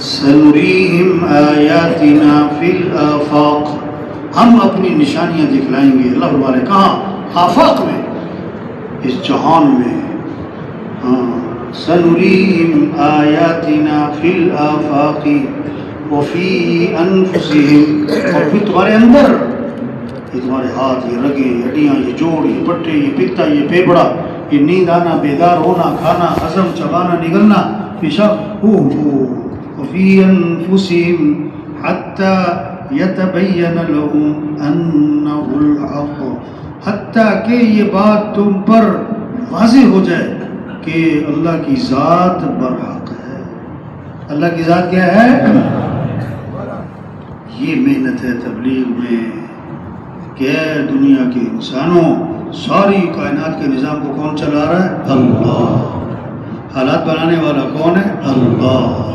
سنریہم آیاتنا فی الآفاق، ہم اپنی نشانیاں دکھلائیں گے اللہ والے کہاں؟ آفاق میں، اس جہان میں. ہاں، سنریہم آیاتنا فی الآفاق وفی انفسہم، اور پھر تمہارے اندر، یہ تمہارے ہاتھ، یہ رگیں، یہ ہڈیاں، یہ جوڑ، یہ پٹے، یہ پتا، یہ پھیپڑا، یہ نیند آنا، بیدار ہونا، کھانا، ہضم، چبانا، نگلنا، پیشاب، وفی انفسہم حتی یتبین لہم انہ الحق، حتیٰ کہ یہ بات تم پر واضح ہو جائے کہ اللہ کی ذات برحق ہے. اللہ کی ذات کیا ہے؟ یہ محنت ہے تبلیغ میں کہ اے دنیا کے انسانوں، ساری کائنات کے نظام کو کون چلا رہا ہے؟ اللہ. حالات بنانے والا کون ہے؟ اللہ.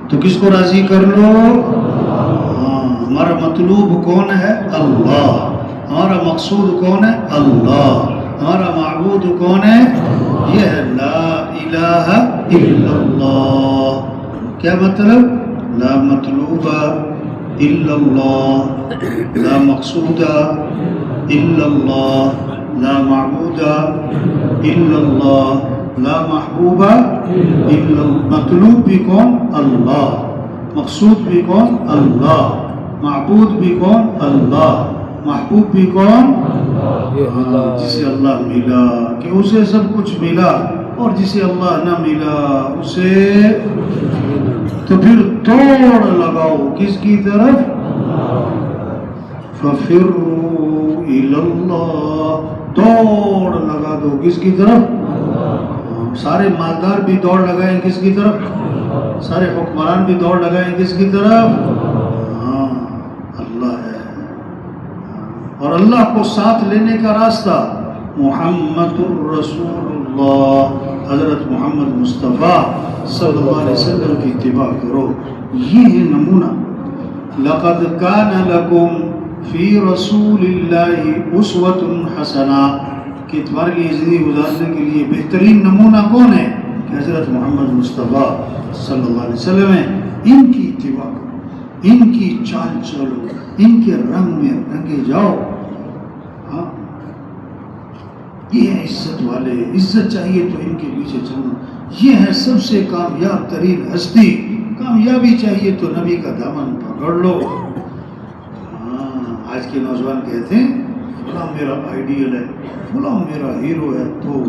تو کس کو راضی کر لو؟ ہاں، ہمارا مطلوب کون ہے؟ اللہ. ہمارا مقصود کون ہے؟ اللہ. ہمارا معبود کون ہے؟ یہ ہے لا الہ الا اللہ. کیا مطلب؟ لا مطلوب الا اللہ، لا مقصود الا اللہ، لا معبود الا اللہ، لا محبوب الا اللہ. مطلوب بھی کون؟ اللہ. مقصود بھی کون؟ اللہ. معبود بھی کون؟ اللہ. محبوب بھی کون؟ جسے اللہ ملا کہ اسے سب کچھ ملا، اور جسے اللہ نہ ملا اسے تو پھر دوڑ لگاؤ کس کی طرف؟ فَفِرُّوا إِلَى اللَّهِ، دوڑ لگا دو کس کی طرف؟ سارے مالدار بھی دوڑ لگائیں کس کی طرف؟ سارے حکمران بھی دوڑ لگائیں کس کی طرف؟ ہاں، اللہ ہے. اور اللہ کو ساتھ لینے کا راستہ محمد الرسول اللہ، حضرت محمد مصطفیٰ صلی اللہ علیہ وسلم کی اتباع کرو. یہ ہے نمونہ. لقد کان لکم فی رسول اللہ اسوۃ حسنہ، کہ تمہارے لیے زندگی گزارنے کے لیے بہترین نمونہ کون ہے؟ کہ حضرت محمد مصطفیٰ صلی اللہ علیہ وسلم ہے. ان کی اتباع کرو، ان کی چال چلو، ان کے رنگ میں رنگے جاؤ. ہاں، یہ ہے عزت والے. عزت چاہیے تو ان کے پیچھے چلنا. یہ ہے سب سے کامیاب ترین ہستی. کامیابی چاہیے تو نبی کا دامن پکڑ لو. ہاں، آج کے نوجوان کہتے ہیں فلاں میرا آئیڈیل ہے، فلاں میرا ہیرو ہے. تو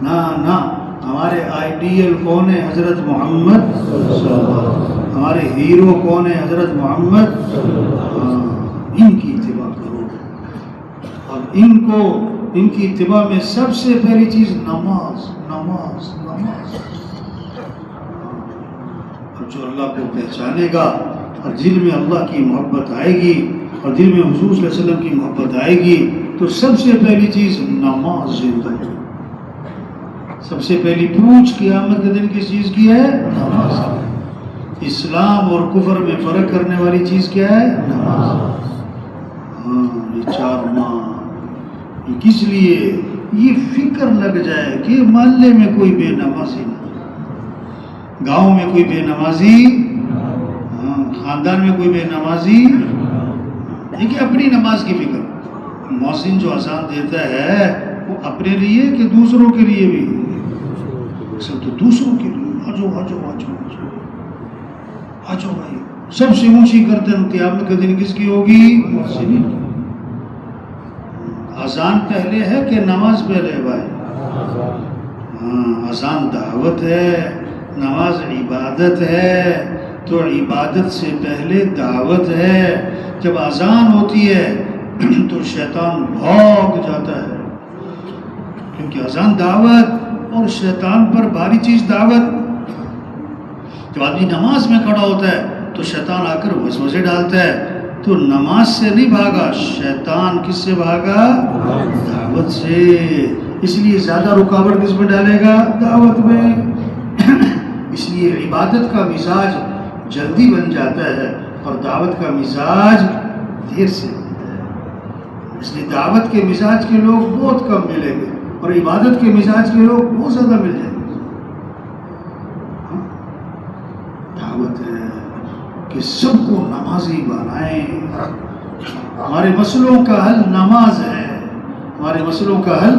نہ، ہمارے آئیڈیل کون ہے؟ حضرت محمد صلی اللہ علیہ وسلم. ہمارے ہیرو کون ہے؟ حضرت محمد. ہاں، ان کی اتباع کرو. اور ان کی اتباع میں سب سے پہلی چیز نماز. نماز نماز. اور جو اللہ کو پہچانے گا اور دل میں اللہ کی محبت آئے گی اور دل میں حضور صلی اللہ علیہ وسلم کی محبت آئے گی تو سب سے پہلی چیز نماز زندہ ہے. سب سے پہلی پوچھ قیامت کے دن کس چیز کی ہے؟ نماز. اسلام اور کفر میں فرق کرنے والی چیز کیا ہے؟ نماز. ہاں، یہ 4 ماہ یہ کس لیے؟ یہ فکر لگ جائے کہ محلے میں کوئی بے نمازی نہ، گاؤں میں کوئی بے نمازی، ہاں، خاندان میں کوئی بے نمازی. دیکھیں اپنی نماز کی فکر. مؤذن جو اذان دیتا ہے وہ اپنے لیے کہ دوسروں کے لیے بھی؟ سب تو دوسروں کے لیے. آجو بھائی. سب سے اونچی گردن قیامت کے دن کس کی ہوگی؟ مؤذن. اذان پہلے ہے کہ نماز پہلے ہے بھائی؟ ہاں، اذان دعوت ہے، نماز عبادت ہے. تو عبادت سے پہلے دعوت ہے. جب اذان ہوتی ہے تو شیطان بھاگ جاتا ہے، کیونکہ اذان دعوت اور شیطان پر بھاری چیز دعوت. جب آدمی نماز میں کھڑا ہوتا ہے تو شیطان آ کر وسوسے ڈالتا ہے. تو نماز سے نہیں بھاگا شیطان، کس سے بھاگا؟ دعوت سے. اس لیے زیادہ رکاوٹ کس میں ڈالے گا؟ دعوت میں. اس لیے عبادت کا مزاج جلدی بن جاتا ہے اور دعوت کا مزاج دیر سے بنتا ہے. اس لیے دعوت کے مزاج کے لوگ بہت کم ملیں گے اور عبادت کے مزاج کے لوگ بہت زیادہ مل جائیں گے. دعوت ضرورت ہے کہ سب کو نمازی بنائیں. ہمارے مسئلوں کا حل نماز ہے. ہمارے مسئلوں کا حل.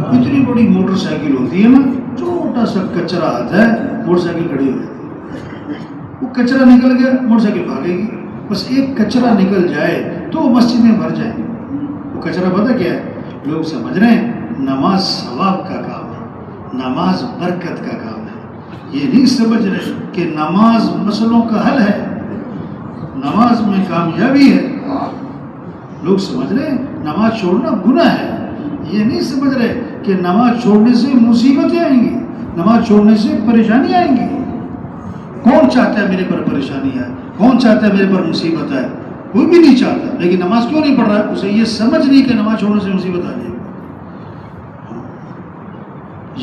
اتنی بڑی موٹر سائیکل ہوتی ہے نا, چھوٹا سا کچرا آتا ہے, موٹر سائیکل کھڑی ہو جاتی ہے. وہ کچرا نکل گیا, موٹر سائیکل بھاگے گی. بس ایک کچرا نکل جائے تو مسجد میں بھر جائے. وہ کچرا پتہ کیا ہے؟ لوگ سمجھ رہے ہیں نماز ثواب کا کام ہے, نماز برکت کا کام ہے. یہ نہیں سمجھ رہے کہ نماز مسئلوں کا حل ہے, نماز میں کامیابی ہے. لوگ سمجھ رہے ہیں نماز چھوڑنا گناہ ہے. یہ نہیں سمجھ رہے کہ نماز چھوڑنے سے مصیبتیں آئیں گی, نماز چھوڑنے سے پریشانی آئیں گی. کون چاہتا ہے میرے پر پریشانی آئے؟ کون چاہتا ہے میرے پر مصیبت آئے؟ کوئی بھی نہیں چاہتا. لیکن نماز کیوں نہیں پڑھ رہا ہے؟ اسے یہ سمجھ نہیں کہ نماز چھوڑنے سے مصیبت آ جائے گی.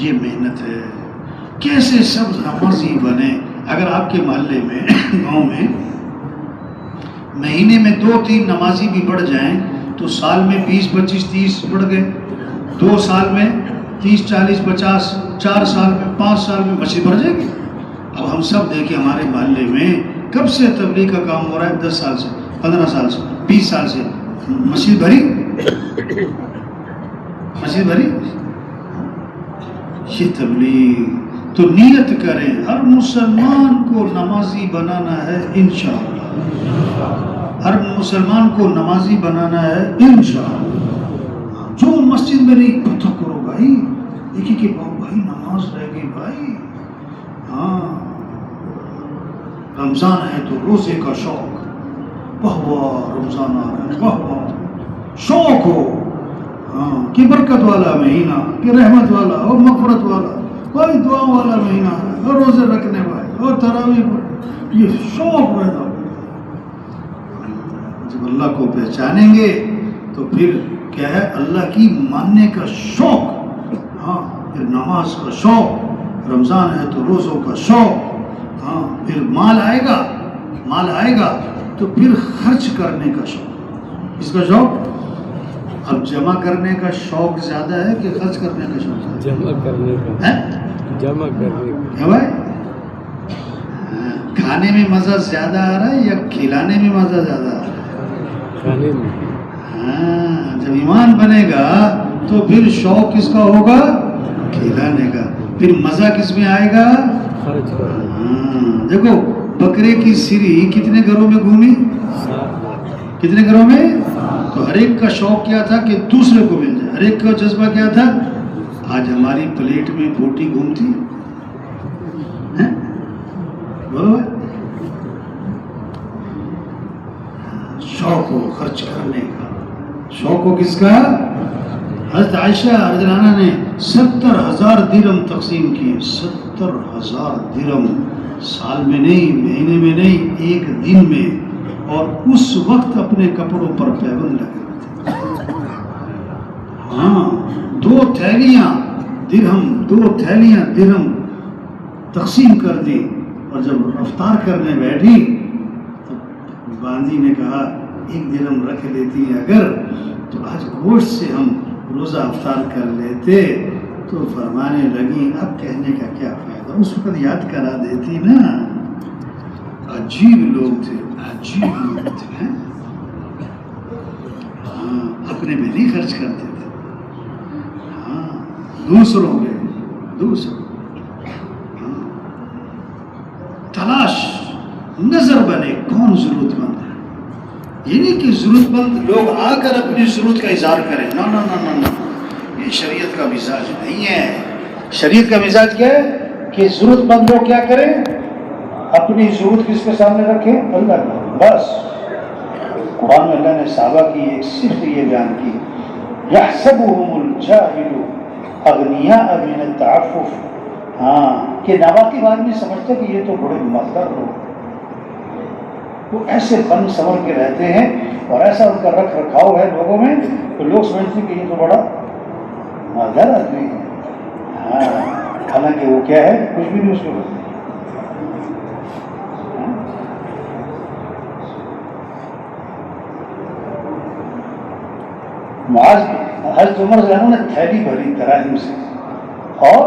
یہ محنت ہے. کیسے سب نمازی بنے؟ اگر آپ کے محلے میں گاؤں میں مہینے میں 2-3 نمازی بھی بڑھ جائیں تو سال میں 20, 25, 30 بڑھ گئے. 2 سال میں 30, 40, 50, 4 سال میں 5 سال میں مسجد بھر جائے گی. اب ہم سب دیکھیں ہمارے محلے میں کب سے تبلیغ کا کام ہو رہا ہے؟ 10 سال سے, 15 سال سے, 20 سال سے. مسجد بھری؟ مسجد بھری؟ یہ تبلیغ. تو نیت کریں ہر مسلمان کو نمازی بنانا ہے انشاءاللہ. ہر مسلمان کو نمازی بنانا ہے انشاءاللہ. جو مسجد میں نہیں پتہ کرو بھائی, دیکھیے کہ بھائی نماز رہ گئی بھائی. ہاں رمضان ہے تو روزے کا شوق, واہ واہ رمضان آ رہا ہے, واہ واہ شوق ہو. ہاں کہ برکت والا مہینہ, کہ رحمت والا اور مغفرت والا, کوئی دعا والا مہینہ ہے, اور روزے رکھنے والے اور تراویح پڑھنے, یہ شوق پیدا ہو. جب اللہ کو پہچانیں گے تو پھر کیا ہے؟ اللہ کی ماننے کا شوق. ہاں پھر نماز کا شوق, رمضان ہے تو روزوں کا شوق. ہاں پھر مال آئے گا, مال آئے گا تو پھر خرچ کرنے کا شوق. اس کا شوق اب جمع کرنے کا شوق زیادہ ہے کہ خرچ کرنے کا شوق زیادہ؟ جمع کرنے کا. جمع کرنے کا. کیا بھائی؟ کھانے میں مزہ زیادہ آ رہا ہے یا کھلانے میں مزہ زیادہ آ رہا ہے؟ کھانے میں. ہاں جب ایمان بنے گا تو پھر شوق کس کا ہوگا؟ کھلانے کا. پھر مزہ کس میں آئے گا؟ خرچ کرنا. دیکھو بکرے کی سری کتنے گھروں میں گھومی؟ کتنے گھروں میں؟ تو ہر ایک کا شوق کیا تھا کہ دوسرے کو مل جائے. ہر ایک کا جذبہ کیا تھا؟ آج ہماری پلیٹ میں بوٹی گھومتی ہے, بولو شوق ہو خرچ کرنے کا. شوق ہو کس کا؟ حضرت عائشہ رضی اللہ عنہا نے 70,000 درہم تقسیم کیے. 70,000 درہم, سال میں نہیں, مہینے میں نہیں, ایک دن میں. اور اس وقت اپنے کپڑوں پر پابند لگے ہوتے. ہاں 2 تھیلیاں درہم تقسیم کر دی. اور جب افطار کرنے بیٹھی تو باندھی نے کہا 1 درہم رکھ لیتی اگر تو آج گوشت سے ہم روزہ افطار کر لیتے. تو فرمانے لگی اب کہنے کا کیا فائدہ, اس وقت یاد کرا دیتی نا. عجیب لوگ تھے, عجیب لوگ تھے. ہاں اپنے پہ نہیں خرچ کرتے تھے. ہاں دوسروں پہ, دوسروں. تلاش نظر بنے کون ضرورت مند ہے. یہ نہیں کہ ضرورت مند لوگ آ کر اپنی ضرورت کا اظہار کریں. نا نا نا نا نا, یہ شریعت کا مزاج نہیں ہے. شریعت کا مزاج کیا ہے کہ ضرورت مند لوگ کیا کریں؟ اپنی ضرورت کس کے سامنے رکھیں؟ اللہ کا. بس قرآن میں اللہ نے صحابہ کی ایک صفت یہ بیان کی, یحسبهم الجاہل اغنیاء من التعفف. ہاں کہ ناواقف آدمی سمجھتے کہ یہ تو بڑے مالدار لوگ, وہ ایسے بن سنور کے رہتے ہیں اور ایسا ان کا رکھ رکھاؤ ہے لوگوں میں, تو لوگ سمجھتے ہیں کہ یہ تو بڑا مالدار آدمی ہے. ہاں حالانکہ وہ کیا ہے؟ کچھ بھی نہیں اس کو. حضرت عمر رضی اللہ عنہ نے تھیلی بھری دراہیم سے, اور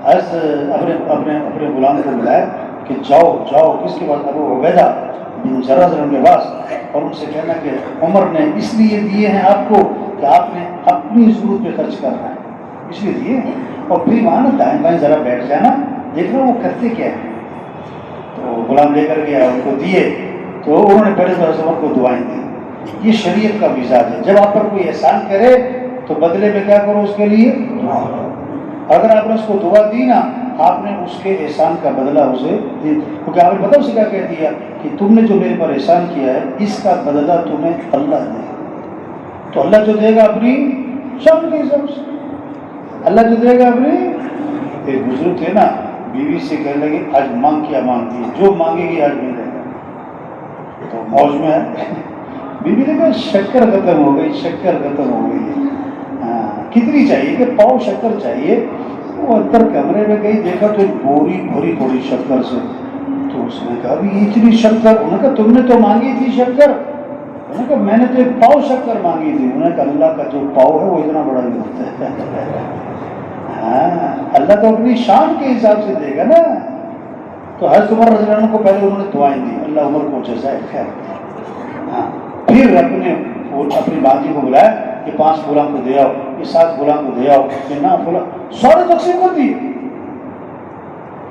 حضرت اپنے غلام کو بلایا کہ جاؤ جاؤ، کس کے پاس؟ ابو عبیدہ بن جراح کے پاس، اور ان سے کہنا کہ عمر نے اس لیے دیے ہیں آپ کو کہ آپ نے اپنی ضرورت پہ خرچ کرنا ہے، اس لیے دیے ہیں۔ اور پھر وہاں نا دائیں بائیں ذرا بیٹھ جانا، دیکھنا وہ کرتے کیا ہے۔ تو غلام لے کر گیا، ان کو دیے، تو انہوں نے پہلے تو عمر کو دعائیں دی۔ یہ شریعت کا مزاج ہے، جب آپ پر کوئی احسان کرے تو بدلے میں کیا کرو؟ اس کے لیے دعا کرو۔ اگر آپ نے اس کو دعا دی نا، آپ نے اس کے احسان کا بدلہ اسے دی، کیونکہ آپ نے پتہ اسے کیا کہہ دیا کہ تم نے جو میرے پر احسان کیا ہے اس کا بدلہ تمہیں اللہ دے گا۔ تو اللہ جو دے گا اپنی شان کے حساب سے، اللہ جو دے گا اپنی۔ ایک بزرگ تھے نا، بیوی سے کہنے لگے آج مانگ کیا مانگتی ہے؟ جو مانگے گی آج ملے گا۔ تو موج میں ہے، بیوی نے کہا شکر ختم ہو گئی، شکر ختم ہو گئی۔ ہاں، کتنی چاہیے؟ کہ پاؤ شکر چاہیے۔ وہ اندر کمرے میں گئی، دیکھا تو ایک بوری بھری پڑی شکر سے۔ تو اس نے کہا ابھی اتنی شکر؟ انہوں نے کہا تم نے تو مانگی تھی شکر۔ انہوں نے کہا میں نے تو ایک پاؤ شکر مانگی تھی۔ انہوں نے کہا اللہ کا جو پاؤ ہے وہ اتنا بڑا نہیں ہوتا ہے۔ ہاں، اللہ تو اپنی شان کے حساب سے دے گا نا۔ تو حضرت عمر رضی اللہ عنہ کو پہلے انہوں نے دعائیں دی، اللہ عمر کو جزائے خیر۔ ہاں، پھر اپنی باندھی کو بلایا کہ 5 غلام کو دے آؤ، یہ 7 غلام کو دے آؤ، کہ نہ فلاں، سارے تقسیم کر دیے۔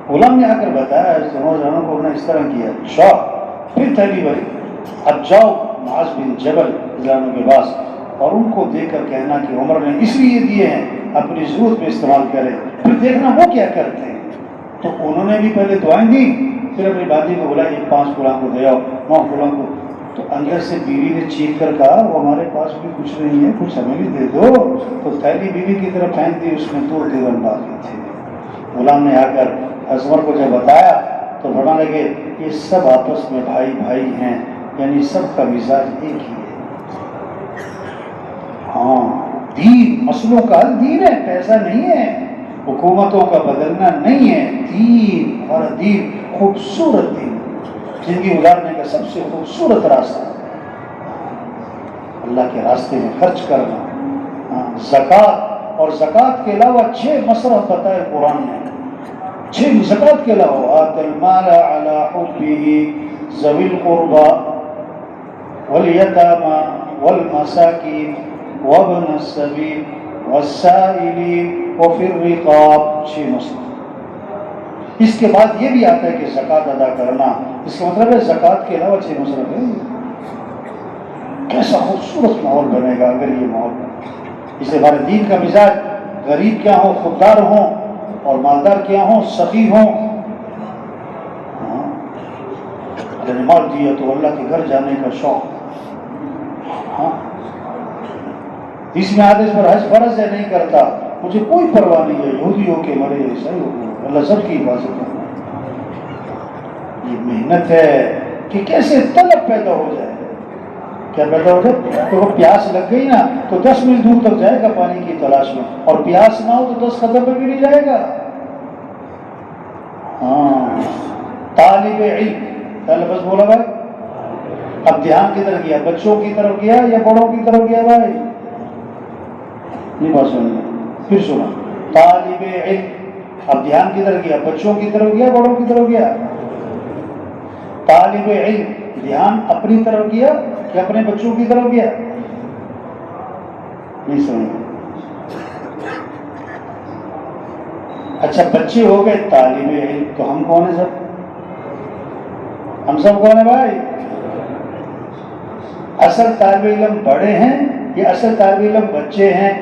غلام نے آ کر بتایا حضرت عمر رضی اللہ عنہ کو انہوں نے اس طرح کیا۔ شاہ پھر تحلیل بھری، اب جاؤ معاذ بن جبل رضی اللہ عنہ کے پاس اور ان کو دے کر کہنا کہ عمر نے اس لیے دیے ہیں، اپنی ضرورت میں استعمال کریں، پھر دیکھنا وہ کیا کرتے ہیں۔ تو انہوں نے بھی پہلے دعائیں دی، پھر اپنی باندھی کو بلایا کہ 5 غلام کو دے آؤ، 9 غلام کو۔ تو اندر سے بیوی نے چیخ کر کہا وہ ہمارے پاس بھی کچھ نہیں ہے، کچھ ہمیں بھی دے دو۔ تو تھیلی بیوی کی طرف پھینک دی، اس میں 2 درہم باقی تھے۔ غلام نے آ کر عمر کو جب بتایا تو فرمانے لگے یہ سب آپس میں بھائی بھائی ہیں، یعنی سب کا مزاج ایک ہی ہے۔ ہاں، دین مسلوں کا حل دین ہے، پیسہ نہیں ہے، حکومتوں کا بدلنا نہیں ہے۔ دین، ہمارا دین خوبصورت دین، زندگی گزارنے کا سب سے خوبصورت راستہ، اللہ کے راستے میں خرچ کرنا۔ زکوٰۃ، اور زکوٰۃ کے علاوہ 6 مصرف بتائے قرآن نے، 6 زکوٰۃ کے علاوہ آت المال علی حبہ ذوی القربى والیتامى والمساکین وابن السبیل والسائلین وفی الرقاب، 6 مصرف۔ اس کے بعد یہ بھی آتا ہے کہ زکوٰۃ ادا کرنا، اس کا مطلب ہے زکوٰۃ کے علاوہ 6 مصرف ہے۔ کیسا خوبصورت ماحول بنے گا اگر یہ ماحول بنے۔ اس لیے ہمارے دین کا مزاج، غریب کیا ہوں خوددار ہوں، اور مالدار کیا ہوں سخی ہوں۔ اللہ نے مال دیا تو اللہ کے گھر جانے کا شوق۔ ہاں، اس میں آدھے پر حج فرض ہے نہیں کرتا، مجھے کوئی پرواہ نہیں ہے، یہودی ہو کے مرے عیسائی ہو کے، اللہ سب کی حفاظت کرنا۔ یہ محنت ہے کہ کیسے طلب پیدا ہو جائے۔ کیا پیدا ہو جائے؟ تو وہ پیاس لگ گئی نا تو 10 میل دور تک جائے گا پانی کی تلاش میں، اور پیاس نہ ہو تو 10 قدم پہ بھی نہیں جائے گا۔ ہاں، طالب علم کیا لفظ بولا بھائی؟ اب دھیان کدھر گیا؟ بچوں کی طرف گیا یا بڑوں کی طرف گیا بھائی؟ نہیں بات سنی، پھر سنا، طالب علم، اب دھیان کدھر گیا؟ بچوں کی طرف گیا بڑوں کی طرف گیا؟ طالب علم، دھیان اپنی طرف گیا کہ اپنے بچوں کی طرف گیا؟ نہیں سمجھ۔ اچھا، بچے ہو گئے طالب علم، تو ہم کون ہیں سب؟ ہم سب کون ہیں بھائی؟ اصل طالب علم بڑے ہیں یا اصل طالب علم بچے ہیں؟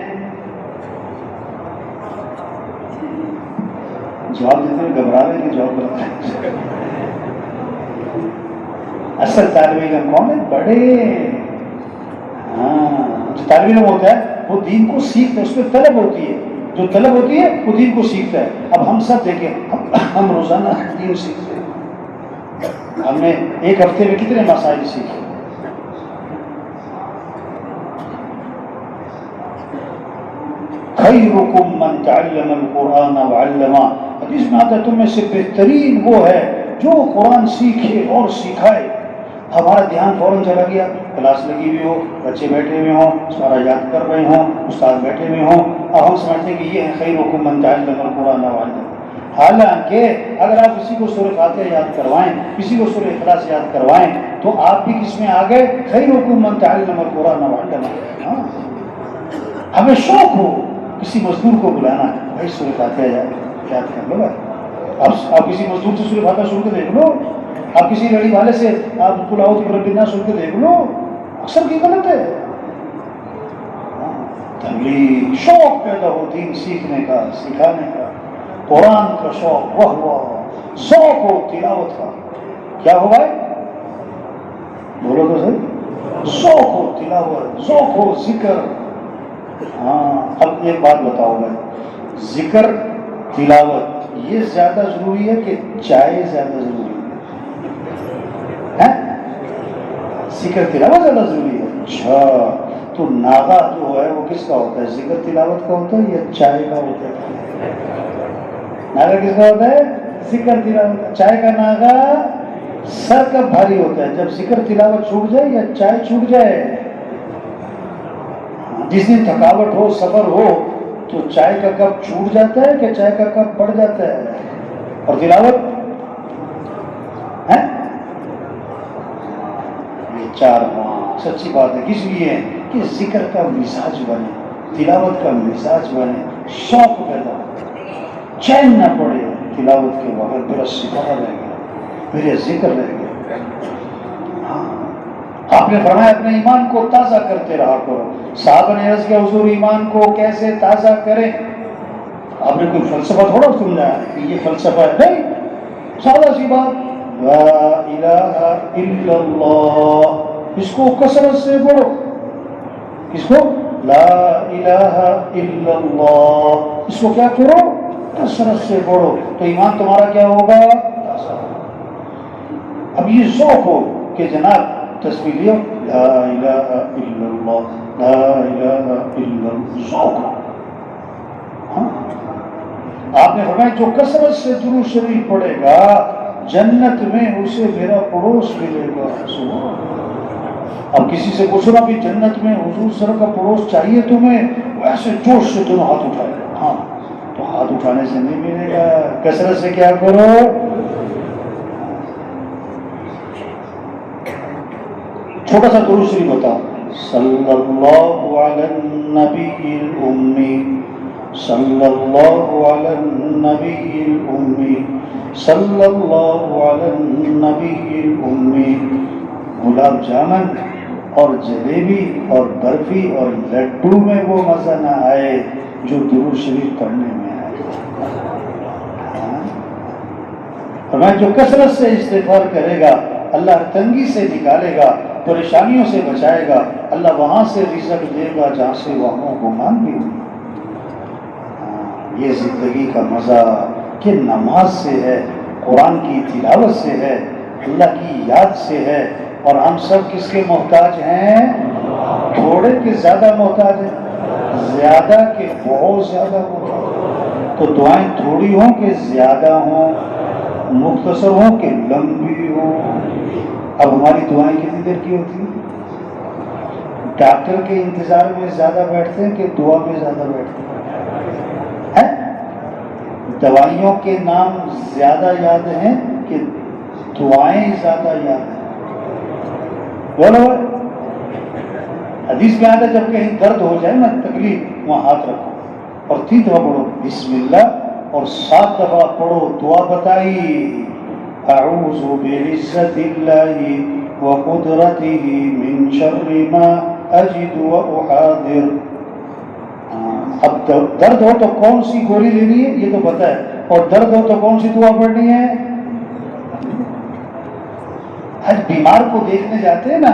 جواب دیتے ہیں گھبرا رہے ہیں، جواب دیتے ہیں۔ اصل طالب علم کون ہے؟ بڑے۔ ہاں، جو طالب علم ہوتا ہے وہ دین کو سیکھتا ہے، اس میں طلب ہوتی ہے، جو طلب ہوتی ہے وہ دین کو سیکھتا ہے۔ اب ہم سب دیکھیں، ہم روزانہ دین سیکھتے ہیں، ہم نے ایک ہفتے میں کتنے مسائل سیکھے؟ خیرکم من تعلم القرآن وعلمہ، حدیث میں آتا ہے تم میں سے بہترین وہ ہے جو قرآن سیکھے اور سکھائے۔ ہمارا دھیان فوراً چلا گیا، کلاس لگی ہوئی ہو، بچے بیٹھے ہوئے ہوں، سارا یاد کر رہے ہوں، استاد بیٹھے ہوئے ہوں، اب ہم سمجھتے ہیں کہ یہ ہے خیرکم من تعلم القرآن وعلمہ۔ حالانکہ اگر آپ کسی کو سورہ فاتحہ یاد کروائیں، کسی کو سورہ اخلاص یاد کروائیں، تو آپ بھی کس میں آ گئے؟ خیرکم من تعلم القرآن وعلمہ۔ ہمیں شوق ہو کسی مزدور کو بلانا، بھائی سورہ فاتحہ یاد کر لو بھائی، آپ کسی مزدور سے سورہ فاتحہ سن کے دیکھ لو، آپ کسی ریڑھی والے سے آپ قل اعوذ برب الناس سن کے دیکھ لو، اکثر کی غلط ہے۔ تبلیغ شوق پیدا ہو دین سیکھنے کا، سکھانے کا، قرآن کا شوق، وہ ہوا ذوق ہو تلاوت کا، کیا ہو بھائی؟ بولو تو صحیح، ذوق ہو تلاوت، ذوق ہو ذکر۔ ہاں اب ایک بات بتاؤ بھائی، ذکر تلاوت یہ زیادہ ضروری ہے کہ چائے زیادہ ضروری ہے؟ ذکر تلاوت زیادہ ضروری ہے؟ اچھا، تو ناغہ جو ہے وہ کس کا ہوتا ہے؟ ذکر تلاوت کا ہوتا ہے یا چائے کا ہوتا ہے؟ ناغہ کس کا ہوتا ہے؟ ذکر تلاوت کا۔ چائے کا ناغہ سر کا بھاری ہوتا ہے جب ذکر تلاوت چھوٹ جائے یا چائے چھوٹ جائے۔ جس دن تھکاوٹ ہو، سفر ہو، تو چائے کا کپ چھوٹ جاتا ہے کہ چائے کا کپ بڑھ جاتا ہے؟ اور تلاوت ہے یہ چار پانچ سچی بات ہے، کس لیے؟ کہ ذکر کا مزاج بنے، تلاوت کا مزاج بنے، شوق پیدا ہو، چین نہ پڑے تلاوت کے بغیر، میرا سپارہ رہ گیا، میرے ذکر رہ گیا۔ ہاں آپ نے فرمایا اپنے ایمان کو تازہ کرتے رہا کرو۔ صحابہ نے عرض کیا حضور ایمان کو کیسے تازہ کریں؟ آپ نے کوئی فلسفہ تھوڑا سمجھا کہ یہ فلسفہ ہے، نہیں، سادہ سی بات، لا الہ الا اللہ، اس کو کثرت سے پڑھو، اس کو لا الہ الا اللہ، اس کو کیا کرو؟ کثرت سے پڑھو، تو ایمان تمہارا کیا ہوگا؟ اب یہ ذوق ہو کہ جناب تسبیح لیو، لا الہ الا اللہ، لا الہ الا اللہ، ذوق ہو۔ ہاں آپ نے فرمایا جو کثرت سے درود شریف پڑھے گا جنت میں اسے میرا پڑوس ملے گا۔ اب کسی سے پوچھنا بھی جنت میں حضور سر کا پڑوس چاہیے تمہیں، ویسے جوش سے دونوں ہاتھ اٹھائے گا، ہاں تو ہاتھ اٹھانے سے نہیں ملے گا، کثرت سے کیا کرو؟ چھوٹا سا درود شریف بتاؤ، صلی اللہ علی النبی الامی، صلی اللہ علی النبی الامی، صلی اللہ علی النبی الامی۔ گلاب جامن اور جلیبی اور برفی اور لڈو میں وہ مزہ نہ آئے جو درود شریف پڑھنے میں آئے۔ فرمایا جو کثرت سے استغفار کرے گا اللہ تنگی سے نکالے گا، پریشانیوں سے بچائے گا، اللہ وہاں سے رزق دے گا جہاں سے وہاں گمان بھی نہیں۔ یہ زندگی کا مزہ کہ نماز سے ہے، قرآن کی تلاوت سے ہے، اللہ کی یاد سے ہے، اور ہم سب کس کے محتاج ہیں؟ تھوڑے کے زیادہ محتاج ہیں، زیادہ کے بہت زیادہ محتاج۔ تو دعائیں تھوڑی ہوں کہ زیادہ ہوں، مختصر ہوں کہ لمبی ہوں۔ اب ہماری دعائیں کتنی دیر کی ہوتی ہیں؟ ڈاکٹر کے انتظار میں زیادہ بیٹھتے ہیں کہ دعا میں زیادہ بیٹھتے ہیں؟ دوائیوں کے نام زیادہ یاد ہیں کہ دعائیں زیادہ یاد ہیں؟ بولو، حدیث میں آتا ہے جب کہیں درد ہو جائے نا، تکلیف، وہاں ہاتھ رکھو اور 3 دفعہ پڑھو بسم اللہ، اور 7 دفعہ پڑھو دعا بتائی، اعوذ بعزت اللہ وقدرتہ من شر ما اجد واحاذر۔ اب درد ہو تو کون سی گولی لینی ہے یہ تو پتہ ہے، اور درد ہو تو کون سی دعا پڑھنی ہے؟ آج بیمار کو دیکھنے جاتے ہیں نا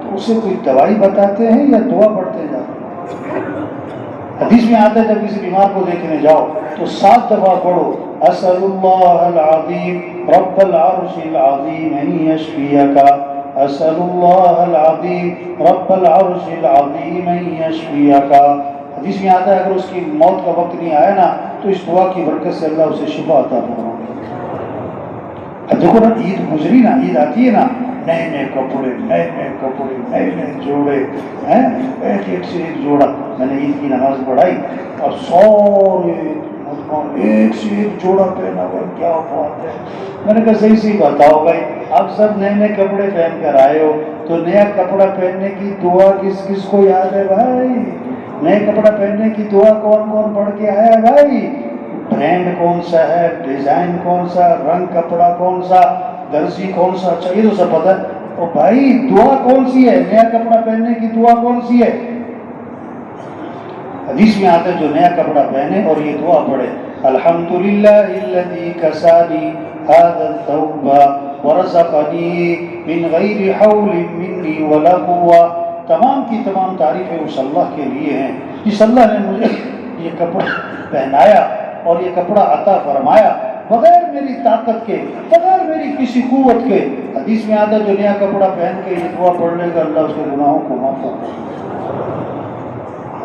تو اسے کوئی دوائی بتاتے ہیں یا دعا پڑھتے جاتے ہیں؟ حدیث میں آتا ہے جب کسی بیمار کو دیکھنے جاؤ تو 7 دفعہ پڑھو، اسأل اللہ العظیم رب العرش العظیم ان یشفیک، اسأل اللہ العظیم رب العرش العظیم ان یشفیک۔ حدیث میں آتا ہے اگر اس کی موت کا وقت نہیں آیا نا تو اس دعا کی برکت سے اللہ اسے شفا عطا فرمائے۔ اب دیکھو نا، عید گزری نا، عید آتی ہے نا، نئے نئے کپڑے، نئے نئے کپڑے، نئے نئے جوڑے، ایک سے ایک جوڑا۔ میں نے عید کی نماز پڑھائی اور سارے مجھ کو ایک سے ایک جوڑا پہنا ہوا، کیا بات ہے. میں نے کہا صحیح صحیح بتاؤ بھائی، آپ سب نئے نئے کپڑے پہن کر آئے ہو تو نیا کپڑا پہننے کی دعا کس کس کو یاد ہے بھائی؟ نئے کپڑا پہننے کی دعا کون کون پڑھ کے آیا بھائی؟ برانڈ کون سا ہے، ڈیزائن کون سا، رنگ کپڑا کون سا، درزی کون سا، اچھا یہ تو سب پتہ ہے. اور بھائی دعا کون سی ہے؟ نیا کپڑا پہننے کی دعا کون سی ہے؟ حدیث میں آتا ہے جو نیا کپڑا پہنے اور یہ دعا پڑھے، الحمدللہ الذی کسانی هذا الثوب ورزقنی من غیر حول منی ولا قوة. تمام کی تمام تعریفیں اس اللہ کے لیے ہیں جس اللہ نے مجھے یہ کپڑا پہنایا اور یہ کپڑا عطا فرمایا بغیر میری طاقت کے، بغیر میری کسی قوت کے. حدیث میں آتا ہے جو نیا کپڑا پہن کے یہ دعا پڑھ لے گا اللہ اس کے گناہوں کو معاف کرے.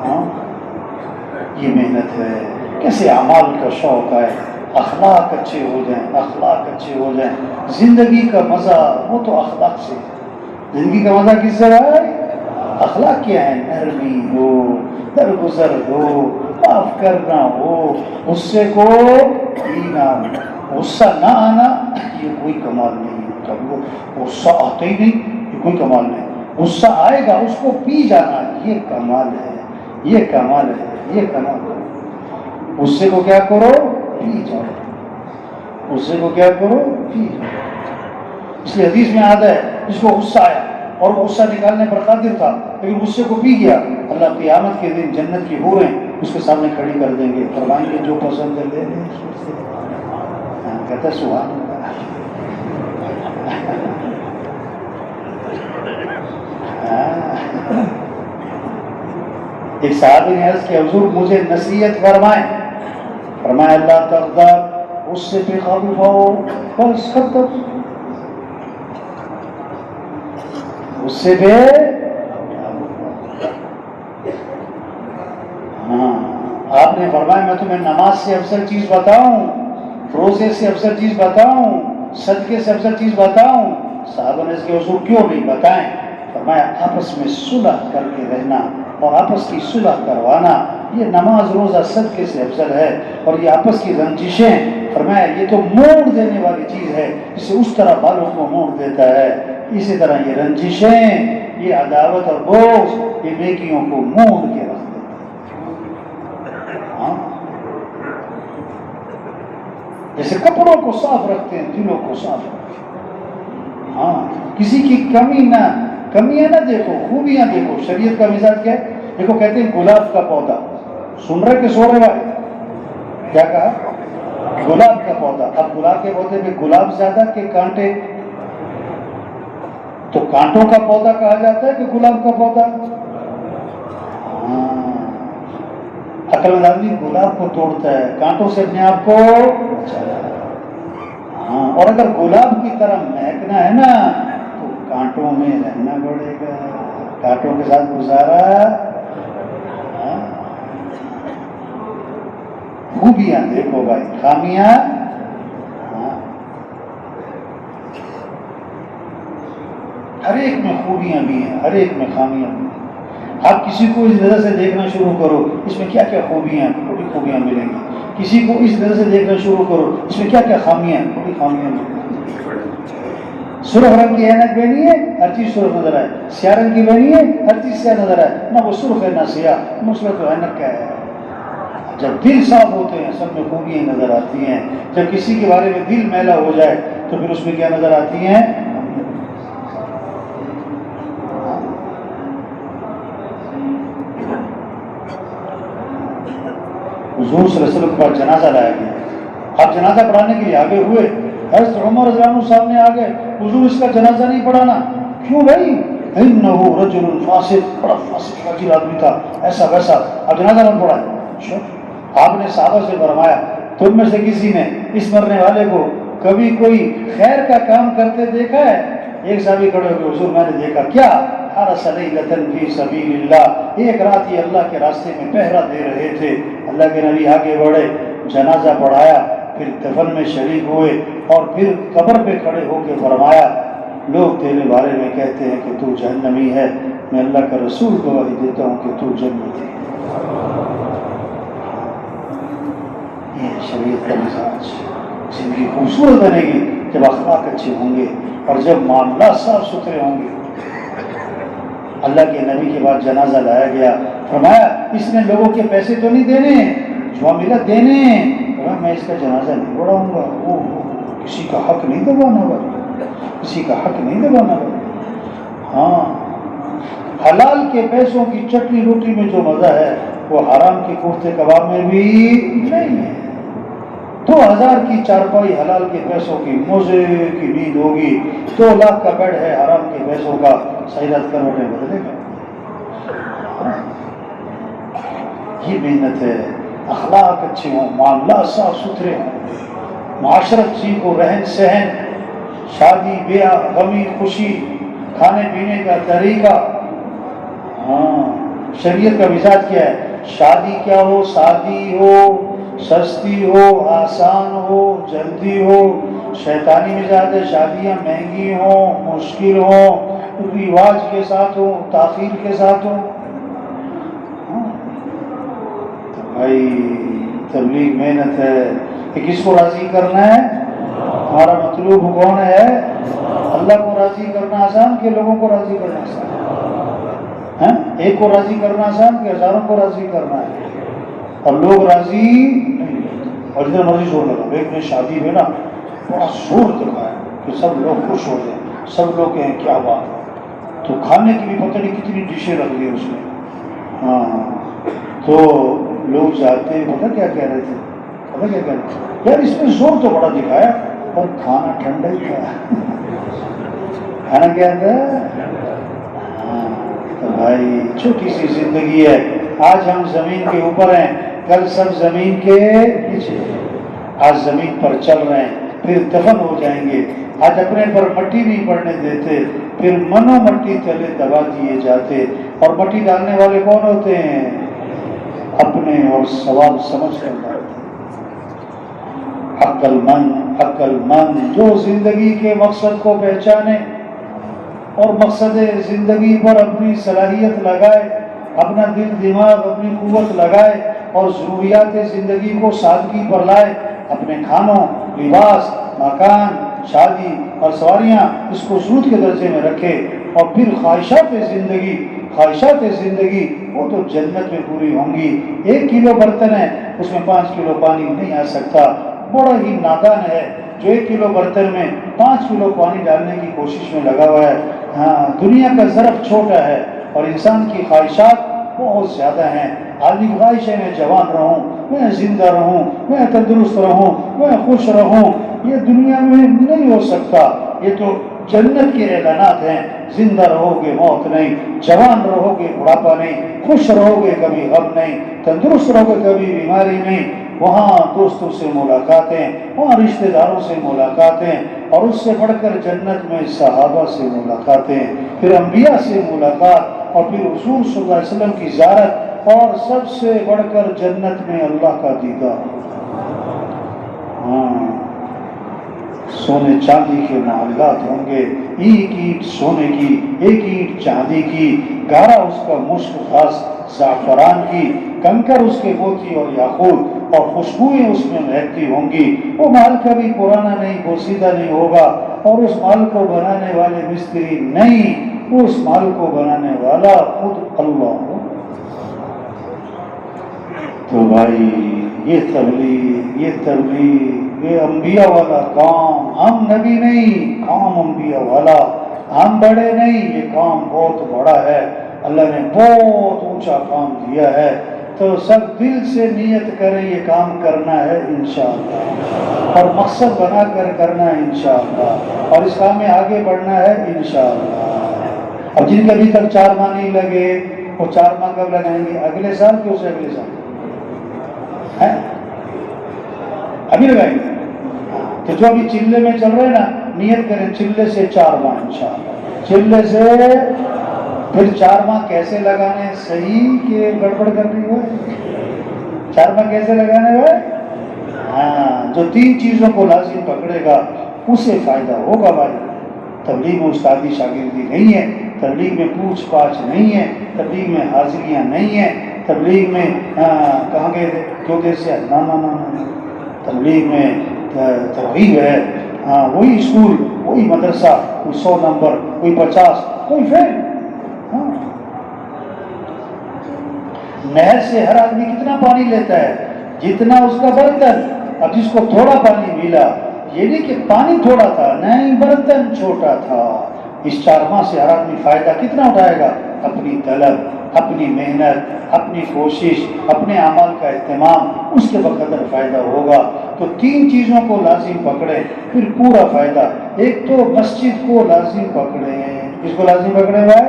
ہاں یہ محنت ہے. کیسے اعمال کا شوق ہے، اخلاق اچھے ہو جائیں، اخلاق اچھے ہو جائیں. زندگی کا مزہ وہ تو اخلاق سے. زندگی کا مزہ کس سے ہے؟ اخلاق کیا ہے؟ نرمی ہو، درگزر ہو، معاف کرنا ہو، غصے کو پینا، غصہ نہ آنا یہ کوئی کمال نہیں. کبھی غصہ آتا ہی نہیں یہ کوئی کمال نہیں. غصہ آئے گا اس کو پی جانا یہ کمال ہے، یہ کمال ہے، یہ کمال ہے. غصے کو کیا کرو؟ پی جاؤ. غصے کو کیا کرو؟ پی جاؤ. اس لیے حدیث میں آتا ہے جس کو غصہ آیا اور غصہ نکالنے پر قادر تھا لیکن غصے کو پی گیا، اللہ قیامت کے دن جنت کی حوریں اس کے سامنے کھڑی کر دیں گے، فرمائیں گے جو پسند ہے لے لیں. کہتا ہے سبحان اللہ. ایک صحابی نے عرض کیا حضور مجھے نصیحت فرمائیں. فرمایا اللہ تغضب، غصے پہ قابو پاؤ، بس ختم. غصے پہ ہاں. آپ نے فرمایا میں تمہیں نماز سے افضل چیز بتاؤں، روزے سے افضل چیز بتاؤں، صدقے سے افضل چیز بتاؤں. صحابہ نے اس کے حضور کیوں نہیں بتائیں؟ فرمایا آپس میں صلح کر کے رہنا اور آپس کی صلح کروانا یہ نماز روزہ صدقے سے افضل ہے. اور یہ آپس کی رنجشیں فرمایا یہ تو موڑ دینے والی چیز ہے، جسے اس طرح بالوں کو موڑ دیتا ہے اسی طرح یہ رنجشیں، یہ عداوت اور بغض یہ نیکیوں کو موڑ کے رکھ دیتا ہے. ہاں جیسے کپڑوں کو صاف رکھتے ہیں دلوں کو صاف رکھتے ہیں. ہاں کسی کی کمیاں نہ دیکھو، خوبیاں دیکھو. شریعت کا مزاج کیا ہے؟ دیکھو کہتے ہیں گلاب کا پودا، سن رہے کہ سو رہے بھائی؟ کیا کہا؟ گلاب کا پودا. اب گلاب کے پودے میں گلاب زیادہ کہ کانٹے؟ تو کانٹوں کا پودا کہا جاتا ہے کہ گلاب کا پودا؟ ہاں عقل مند آدمی گلاب کو توڑتا ہے، کانٹوں سے اپنے آپ کو بچایا. ہاں اور اگر گلاب کی طرح مہکنا ہے نا تو کانٹوں میں رہنا پڑے گا، کانٹوں کے ساتھ گزارا. خوبیاں دیکھو بھائی، خامیاں ہر ایک میں خوبیاں بھی ہیں، ہر ایک میں خامیاں بھی ہیں. آپ کسی کو اس نظر سے دیکھنا شروع کرو اس میں کیا کیا خوبیاں ہیں، بڑی خوبیاں ملیں گی. کسی کو اس نظر سے دیکھنا شروع کرو اس میں کیا کیا خامیاں ہیں، بڑی خامیاں ملیں گی. سرخ رنگ کی اینک پہنی ہے ہر چیز سرخ نظر آئے، سیاہ رنگ کی پہنی ہے ہر چیز سیاہ نظر آئے. نہ وہ سرخ ہے نہ سیاہ، مسئلہ تو اینک کا ہے. جب دل صاف ہوتے ہیں سب میں خوبیاں نظر آتی ہیں. جب کسی کے بارے میں دل میلا ہو جائے تو پھر اس میں کیا نظر آتی ہیں؟ حضور صلی اللہ علیہ وسلم کا جنازہ لایا گیا. آپ جنازہ پڑھانے کے لیے آگے ہوئے، حضرت عمر رضی اللہ عنہ سامنے آ گئے. حضور اس کا جنازہ نہیں پڑھانا. کیوں بھائی؟ انہ رجل فاسق، بڑا فاسق فاجر آدمی تھا، ایسا ویسا، آپ جنازہ نہ پڑھائیں. آپ نے صحابہ سے فرمایا تم میں سے کسی نے اس مرنے والے کو کبھی کوئی خیر کا کام کرتے دیکھا ہے؟ ایک صحابی کھڑے ہو گئے، حضور میں نے دیکھا. کیا؟ حرس لیلۃ فی سبیل اللہ، ایک رات یہ اللہ کے راستے میں پہرا دے رہے تھے. اللہ کے نبی آگے بڑھے، جنازہ پڑھایا، پھر دفن میں شریک ہوئے اور پھر قبر پہ کھڑے ہو کے فرمایا لوگ تیرے بارے میں کہتے ہیں کہ تو جہنمی ہے، میں اللہ کا رسول گواہی دیتا ہوں کہ تو جنتی ہے. یہ شریعت کا مزاج. زندگی خوبصورت بنے گی جب اخلاق اچھے ہوں گے اور جب معاملات صاف ستھرے ہوں گے. اللہ کے نبی کے بعد جنازہ لایا گیا, فرمایا اس نے لوگوں کے پیسے تو نہیں دینے, جو ملا دینے, میں اس کا جنازہ نہیں پڑھاؤں گا. وہ کسی کا حق نہیں دبانا بھائی, کسی کا حق نہیں دبانا بھائی. ہاں, حلال کے پیسوں کی چٹنی روٹی میں جو مزہ ہے وہ حرام کے کوفتے کباب میں بھی نہیں ہے. 2000 کی چارپائی حلال کے پیسوں کی موزے کی نیند ہوگی, 2 لاکھ کا بیڈ ہے حرام کے پیسوں کا, سیدات کروٹیں بدلے گا. یہ محنت ہے. اخلاق اچھے ہوں, معاملات صاف ستھرے ہوں, معاشرت سیکھو, رہن سہن, شادی بیاہ, غمی خوشی, کھانے پینے کا طریقہ. ہاں, شریعت کا مزاج کیا ہے؟ شادی کیا ہو, سادی ہو, سستی ہو, آسان ہو, جلدی ہو. شیطانی مزاج ہے, شادیاں مہنگی ہوں, مشکل ہوں, رواج کے ساتھ ہوں, تاخیر کے ساتھ ہوں. تو بھائی تبلیغ محنت ہے. کہ کس کو راضی کرنا ہے؟ ہمارا مطلوب کون ہے؟ اللہ کو راضی کرنا آسان کہ لوگوں کو راضی کرنا آسان؟ ایک کو راضی کرنا آسان کہ ہزاروں کو راضی کرنا ہے؟ اور لوگ راضی نہیں, اور جتنا مرضی زور لگا. ایک نے شادی میں نا بڑا زور دکھایا کہ سب لوگ خوش ہو جائیں, سب لوگ کہیں کیا بات ہے, تو کھانے کی بھی پتہ نہیں کتنی ڈشیں رکھ دی اس میں. ہاں, تو لوگ جاتے پتہ کیا کہہ رہے تھے, پتہ کیا کہہ رہے تھے, یار اس میں زور تو بڑا دکھایا اور کھانا ٹھنڈا ہی تھا. کھانا کیا تھا؟ ہاں. تو بھائی چھوٹی سی زندگی ہے. آج ہم زمین کے اوپر ہیں, کل سب زمین کے نیچے. آج زمین پر چل رہے ہیں, پھر دفن ہو جائیں گے. آج اپنے پر مٹی نہیں پڑنے دیتے, پھر منو مٹی تلے دبا دیے جاتے. اور مٹی ڈالنے والے کون ہوتے ہیں؟ اپنے اور سوال سمجھ کر ڈالتے. عقل مند جو زندگی کے مقصد کو پہچانے اور مقصد زندگی پر اپنی صلاحیت لگائے, اپنا دل دماغ اپنی قوت لگائے اور ضروریات زندگی کو سادگی پر لائے. اپنے کھانوں, لباس, مکان, شادی اور سواریاں اس کو ضرورت کے درجے میں رکھے, اور پھر خواہشات زندگی وہ تو جنت میں پوری ہوں گی. 1 کلو برتن ہے, اس میں 5 کلو پانی نہیں آ سکتا. بڑا ہی نادان ہے جو 1 کلو برتن میں 5 کلو پانی ڈالنے کی کوشش میں لگا ہوا ہے. ہاں, دنیا کا ظرف چھوٹا ہے اور انسان کی خواہشات بہت زیادہ ہیں. آدمی کی خواہش ہے میں جوان رہوں, میں زندہ رہوں, میں تندرست رہوں, میں خوش رہوں. یہ دنیا میں نہیں ہو سکتا. یہ تو جنت کے اعلانات ہیں. زندہ رہو گے موت نہیں, جوان رہو گے بڑھاپا نہیں, خوش رہو گے کبھی غم نہیں, تندرست رہو گے کبھی بیماری نہیں. وہاں دوستوں سے ملاقاتیں, وہاں رشتہ داروں سے ملاقاتیں, اور اس سے بڑھ کر جنت میں صحابہ سے ملاقاتیں, پھر انبیاء سے ملاقات, اور پھر حضور صلی اللہ علیہ وسلم کی زیارت, اور سب سے بڑھ کر جنت میں اللہ کا دیدار. ہاں, سونے چاندی کے محلات ہوں گے, ایک اینٹ سونے کی, ایک اینٹ چاندی کی, گارا اس کا مشک خاص زعفران کی, کنکر اس کے موتی اور یاقوت, اور خوشبوئیں اس میں مہکتی ہوں گی. وہ مال کبھی پرانا نہیں, بوسیدہ نہیں ہوگا, اور اس مال کو بنانے والے مستری نہیں, اس مال کو بنانے والا خود اللہ ہو. تو بھائی یہ تبلیغ, یہ انبیاء والا کام. ہم نبی نہیں, کام انبیاء والا. ہم بڑے نہیں, یہ کام بہت بڑا ہے. اللہ نے بہت اونچا کام دیا ہے. تو سب دل سے نیت کریں یہ کام کرنا ہے انشاءاللہ, اور مقصد بنا کر کرنا ہے انشاءاللہ, اور اس کام میں آگے بڑھنا ہے انشاءاللہ. اب جن کے ابھی تک 4 ماہ نہیں لگے, وہ 4 ماہ کب لگائیں گے؟ اگلے سال کہ اسے اگلے سال ہے؟ ابھی لگائیں گے. تو جو ابھی چلے میں چل رہے نا, نیت کریں چلے سے 4 ماہ انشاءاللہ. چلے سے پھر 4 ماہ کیسے لگانے صحیح کہ گڑبڑ کرنی ہوئے؟ 4 ماہ کیسے لگانے ہوئے؟ ہاں, جو 3 چیزوں کو لازم پکڑے گا اسے فائدہ ہوگا بھائی. تبلیغ میں استادی شاگردی نہیں ہے, تبلیغ میں پوچھ پاچھ نہیں ہے, تبلیغ میں حاضریاں نہیں ہیں, تبلیغ میں کہاں گئے تھے, کیوں دیر سے, نا نا نا نا, تبلیغ میں ترغیب ہے. ہاں وہی اسکول وہی مدرسہ، کوئی 100 نمبر، کوئی 50، کوئی فیل. ہاں نہر سے ہر آدمی کتنا پانی لیتا ہے؟ جتنا اس کا برتن. اب جس کو تھوڑا پانی ملا، یہ نہیں کہ پانی تھوڑا تھا، نہیں برتن چھوٹا تھا. اس 4 ماہ سے ہر آدمی فائدہ کتنا اٹھائے گا؟ اپنی طلب، اپنی محنت، اپنی کوشش، اپنے اعمال کا اہتمام، اس کے بقدر فائدہ ہوگا. تو 3 چیزوں کو لازم پکڑے پھر پورا فائدہ. ایک تو مسجد کو لازم پکڑے. کس کو لازم پکڑے بھائی؟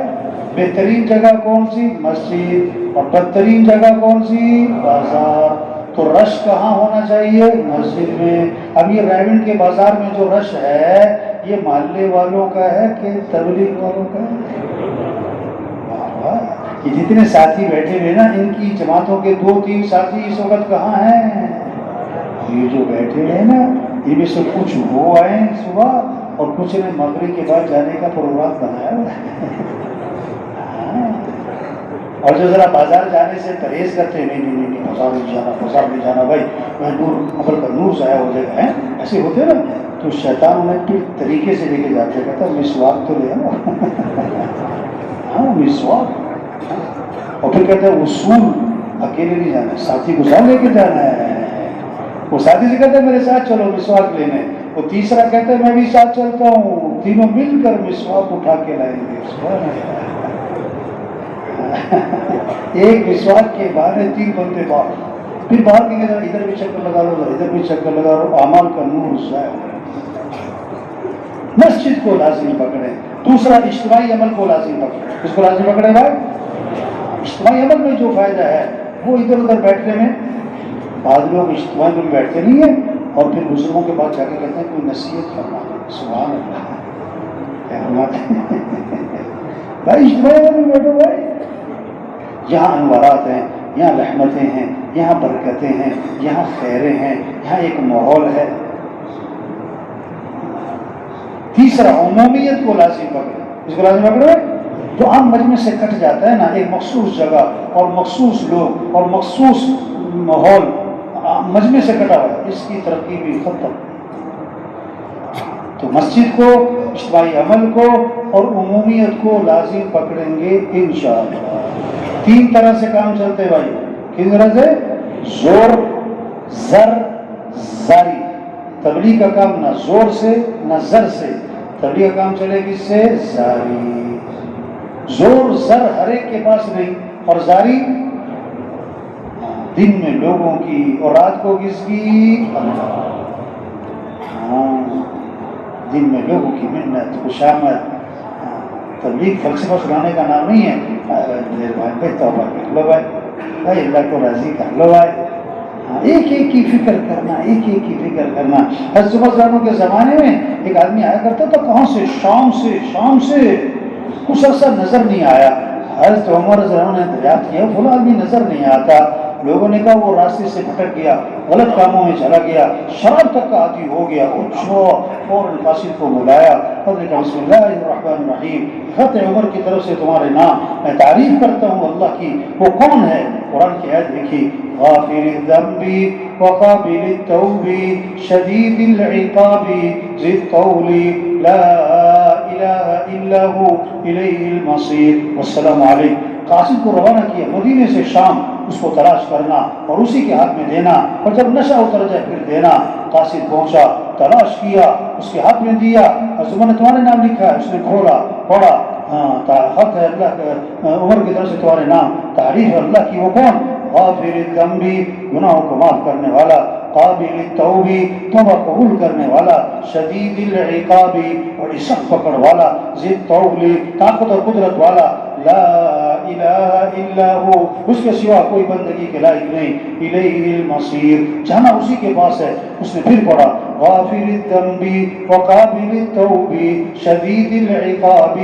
بہترین جگہ کون سی؟ مسجد. اور بدترین جگہ کون سی؟ بازار. تو رش کہاں ہونا چاہیے؟ مسجد میں. اب یہ رائے کے بازار میں جو رش ہے، یہ محلے والوں کا ہے کہ تبلیغ والوں کا ہے؟ یہ جتنے ساتھی بیٹھے ہوئے نا، ان کی جماعتوں کے 2-3 ساتھی اس وقت کہاں ہیں؟ یہ جو بیٹھے ہیں نا، ان میں سے کچھ وہ آئے صبح اور کچھ نے مغرب کے بعد جانے کا پروگرام بنایا ہوا ہے. اور جو ذرا بازار جانے سے پرہیز کرتے ہیں، نہیں بازار نہیں جانا بھائی، نور عمل کا نور ضائع ہو جائے گا. ایسے ہوتے نا، تو شیطان انہیں پھر طریقے سے لے کے جاتے، کہتا مسواک تو لے آؤ. ہاں مسواک. اور پھر کہتے ہیں اصول اکیلے نہیں جانا، ساتھی کو ساتھ لے کے جانا ہے. وہ ساتھی سے کہتے ہیں میرے ساتھ چلو مسواک لینے. وہ تیسرا کہتے ہیں میں بھی ساتھ چلتا ہوں، تینوں مل کر مسواک اٹھا کے لائیں گے. ایک مسواک کے بہانے 3 بندے باہر، پھر باہر کے ادھر بھی چکر لگا لو، ادھر بھی چکر لگا لو. اعمال کا نور ضائع. مسجد کو لازمی پکڑے. دوسرا اجتماعی عمل کو لازمی پکڑے. کس کو لازمی پکڑے بھائی؟ اجتماعی عمل میں جو فائدہ ہے وہ ادھر ادھر بیٹھنے میں. بعض لوگ اجتماعی میں بیٹھتے نہیں ہیں اور پھر بزرگوں کے پاس جا کے کہتے ہیں کوئی نصیحت کرنا. سبحان اللہ. بھائی اجتماعی عمل میں بیٹھو بھائی. یہاں انوارات ہیں، یہاں رحمتیں ہیں، یہاں برکتیں ہیں، یہاں خیریں ہیں، یہاں ایک ماحول ہے. تیسرا عمومیت کو لازم پکڑے. اس کو لازم پکڑے جو عام مجمع سے کٹ جاتا ہے نا، ایک مخصوص جگہ اور مخصوص لوگ اور مخصوص ماحول مجمع سے کٹا ہوا ہے، اس کی ترقی بھی ختم. تو مسجد کو، اجتماعی عمل کو اور عمومیت کو لازم پکڑیں گے انشاءاللہ. 3 طرح سے کام چلتے بھائی. کس طرح سے؟ زور، زر، زاری. تبلیغ کا کام نہ زور سے نہ زر سے. تبلیغ کا کام چلے کس سے؟ زاری. زور زر ہر ایک کے پاس نہیں. اور زاری دن میں لوگوں کی اور رات کو کس کی؟ اللہ. ہاں دن میں لوگوں کی محنت، خوشامد. تبلیغ فلسفہ سنانے کا نام نہیں ہے. بھائی توبہ کر لو بھائی اللہ کو راضی کر لو بھائی. ایک ایک کی فکر کرنا، ایک ایک کی فکر کرنا. حضرت عمر رضی کے زمانے میں ایک آدمی آیا کرتا تھا، کہاں سے؟ شام سے. کچھ عرصہ نظر نہیں آیا. حضرت عمر رضی اللہ عنہ نے دریافت کیا، فلاں آدمی نظر نہیں آتا. لوگوں نے کہا وہ راستے سے بھٹک گیا، غلط کاموں میں چلا گیا، شراب تک کا عادی ہو گیا. فوراً قاصد کو بلایا. حضرت نے کہا بسم اللہ الرحمن الرحیم، خط عمر کی طرف سے تمہارے نام، میں تعریف کرتا ہوں اللہ کی. وہ کون ہے؟ قرآن کی آیت دیکھی، غافر الذنب وقابل التوب شدید العقاب ذی الطول لا الہ الا هو الیہ المصیر والسلام علیکم. قاصد کو روانہ کیا مدینے سے شام، اس کو تلاش کرنا اور اسی کے ہاتھ میں دینا، اور جب نشہ اتر جائے پھر دینا. قاصد پہنچا، تلاش کیا، اس کے ہاتھ میں دیا. عمر نے تمہارے نام لکھا ہے. اس نے کھولا، پڑھا، ہاں خط ہے اللہ کا، عمر کی طرف سے تمہارے نام، تعریف ہے اللہ کی. وہ کون؟ غافر الذنب، گناہوں کو معاف کرنے والا، قابل التوب، توبہ قبول کرنے والا، شدید العقاب، اور سخت پکڑ والا، ذی الطول، طاقت اور قدرت والا، لا الہ الا ہو، اس کے سوا کوئی بندگی کے لائق نہیں، الیہ المصیر، جانا اسی کے پاس ہے. اس نے پھر پڑھا، غافر الذنب وقابل التوب شدید العقاب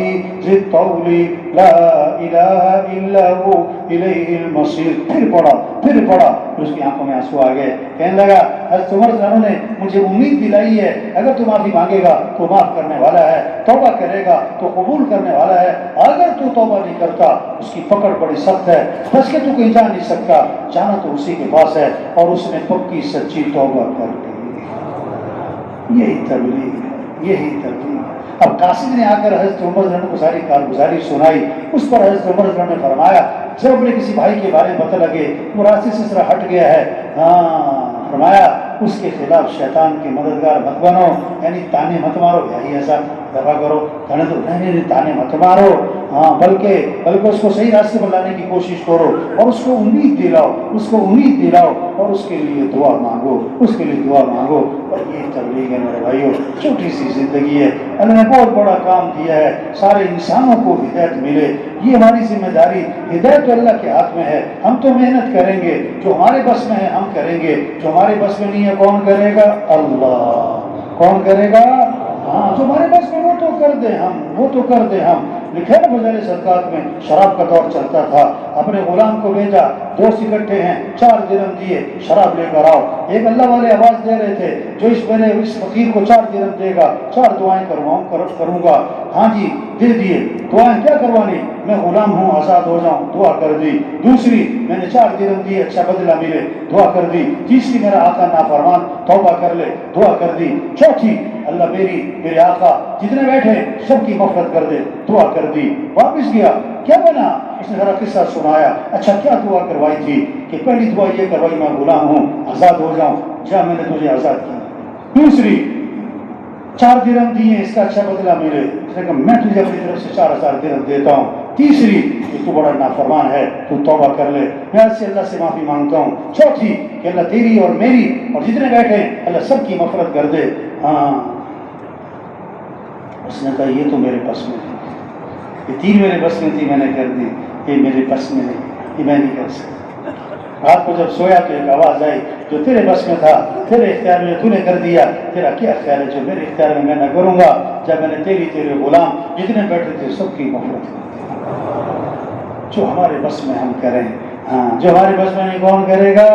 ذی الطول لا الہ الا ہو الیہ المصیر. پھر پڑھا. پھر اس کی آنکھوں میں آنسو آ گئے. کہنے لگا حضرت عمر رضی اللہ عنہ نے مجھے امید دلائی ہے، اگر تو معافی مانگے گا تو معاف کرنے والا ہے، توبہ کرے گا تو قبول کرنے والا ہے. اگر تو توبہ نہیں کرتا اس کی پکڑ بڑی سخت ہے، بس کہ تو کہیں جا نہیں سکتا، جانا تو اسی کے پاس ہے. اور اس نے پکی سچی توبہ کر دی. یہی تبلیغ ہے، یہی تبلیغ ہے۔ اب قاصد نے آ کر حضرت عمر رضی اللہ عنہ کو ساری کارگزاری سنائی، اس پر حضرت عمر رضی اللہ عنہ نے فرمایا جب اپنے کسی بھائی کے بارے میں پتہ لگے وہ راستے سے اس طرح ہٹ گیا ہے، ہاں فرمایا اس کے خلاف شیطان کے مددگار مت بنو، یعنی تانے مت مارو، یہی ایسا دفاع کرو، نہیں تانے مت مارو، ہاں بلکہ اس کو صحیح راستے پر لانے کی کوشش کرو اور اس کو امید دلاؤ، اس کو امید دلاؤ اور اس کے لیے دعا مانگو، اس کے لیے دعا مانگو۔ اور یہ تبلیغ ہے میرے بھائیو، چھوٹی سی زندگی ہے، اللہ نے بہت بڑا کام دیا ہے، سارے انسانوں کو ہدایت ملے، یہ ہماری ذمہ داری، ہدایت تو اللہ کے ہاتھ میں ہے، ہم تو محنت کریں گے، جو ہمارے بس میں ہے ہم کریں گے، جو ہمارے بس میں نہیں ہے کون کرے گا؟ اللہ۔ کون کرے گا؟ ہاں جو ہمارے بس میں وہ تو کر دیں ہم، وہ تو کر دیں ہم۔ لکھا ہے بازار صدقات میں، شراب کا دور چلتا تھا، اپنے غلام کو بھیجا، دوست اکٹھے ہیں، 4 درہم دیے، شراب لے کر آؤ۔ ایک اللہ والے آواز دے رہے تھے جو اس فقیر کو 4 درہم دے گا 4 دعائیں کروں گا۔ ہاں جی دے دیے، دعائیں کیا کروانی؟ میں غلام ہوں آزاد ہو جاؤں، دعا کر دی۔ دوسری میں نے 4 درہم دیے اچھا بدلہ ملے، دعا کر دی۔ تیسری میرا آقا نافرمان توبہ کر لے، دعا کر دی۔ چوتھی اللہ میرے آقا جتنے بیٹھے سب کی مغفرت کر دے، دعا کر دی۔ واپس گیا، کیا بنا؟ اس نے ذرا قصہ سنایا، اچھا کیا دعا کروائی تھی؟ کہ پہلی دعا یہ کروائی میں غلام ہوں آزاد ہو جاؤں، جا میں نے تجھے آزاد کیا۔ دوسری 4 درہم دیے اس کا اچھا بدلہ ملے، اس نے کہا میں تجھے اپنی طرف سے 4000 درہم دیتا ہوں۔ تیسری کہ تو بڑا نافرمان ہے، تو توبہ کر لے، میں آج سے اللہ سے معافی مانگتا ہوں۔ چوتھی کہ اللہ تیری اور میری اور جتنے بیٹھے ہیں اللہ سب کی مغفرت کر دے۔ ہاں اس نے کہا یہ تو میرے بس میں تھی، یہ 3 میرے بس میں تھی میں نے کر دی، یہ میرے بس میں نہیں، یہ میں نہیں کر سکتا۔ رات کو جب سویا تو ایک آواز آئی جو تیرے بس میں تھا، تیرے اختیار میں تو نے کر دیا، تیرا کیا خیال ہے جو میرے اختیار میں نہ کروں گا؟ جب میں نے تیرے غلام جتنے بیٹھے تھے سب کی مغفرت کر دی۔ جو ہمارے بس میں ہم کریں، ہاں جو ہمارے بس میں نہیں کون کرے گا؟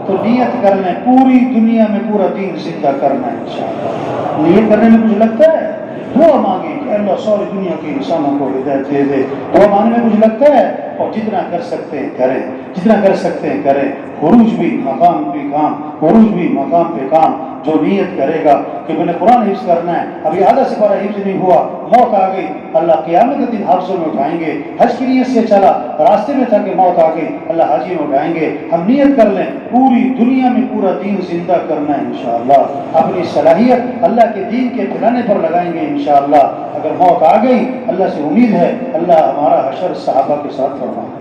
تو نیت کر لیں پوری دنیا میں پورا دین زندہ کرنا ہے انشاءاللہ۔ نیت کرنے میں کچھ لگتا ہے؟ دعا مانگے کہ اللہ ساری دنیا کے انسانوں کو ہدایت دے دے، دعا مانگنے میں کچھ لگتا ہے؟ اور جتنا کر سکتے ہیں کریں، جتنا کر سکتے ہیں کریں۔ خروج بھی مقام پہ کام، خروج بھی مقام پہ کام۔ جو نیت کرے گا کہ میں نے قرآن حفظ کرنا ہے، ابھی آدھا سپارہ حفظ نہیں ہوا، موت آ گئی، اللہ قیامت کے دن حافظوں میں اٹھائیں گے۔ حج کی نیت سے چلا، راستے میں تھا کہ موت آ گئی، اللہ حاجی میں اٹھائیں گے۔ ہم نیت کر لیں پوری دنیا میں پورا دین زندہ کرنا ہے انشاءاللہ، اپنی صلاحیت اللہ کے دین کے پھیلانے پر لگائیں گے انشاءاللہ۔ اگر موت آ گئی اللہ سے امید ہے اللہ ہمارا حشر صحابہ کے ساتھ فرمائے۔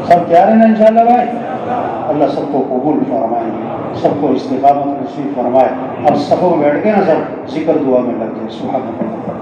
سب تیار ہیں نا انشاءاللہ بھائی؟ اللہ سب کو قبول فرمائیں، سب کو استقامت نصیب فرمائے۔ اب صفوں میں بیٹھ کے نا سب ذکر دعا میں لگ جائے۔ سبحان اللہ۔